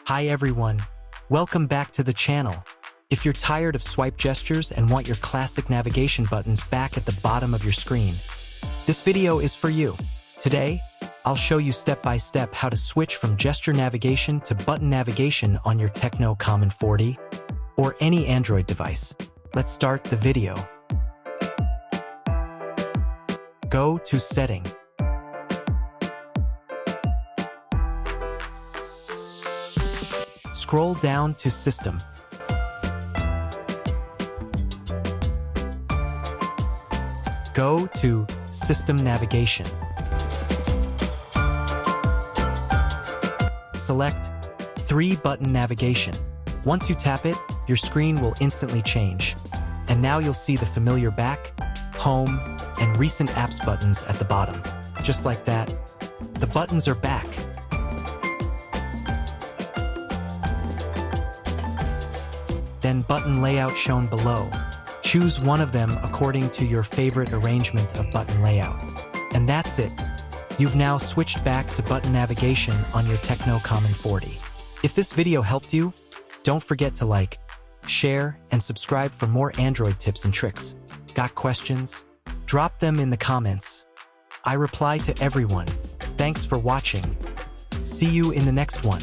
Hi everyone, welcome back to the channel. If you're tired of swipe gestures and want your classic navigation buttons back at the bottom of your screen, this video is for you. Today, I'll show you step by step how to switch from gesture navigation to button navigation on your Tecno Common 40 or any Android device. Let's start the video. Go to Setting. Scroll down to System. Go to System Navigation. Select 3-button navigation. Once you tap it, your screen will instantly change. And now you'll see the familiar back, home, and recent apps buttons at the bottom. Just like that, the buttons are back. Then button layout shown below. Choose one of them according to your favorite arrangement of button layout. And that's it. You've now switched back to button navigation on your Tecno Common 40. If this video helped you, don't forget to like, share, and subscribe for more Android tips and tricks. Got questions? Drop them in the comments. I reply to everyone. Thanks for watching. See you in the next one.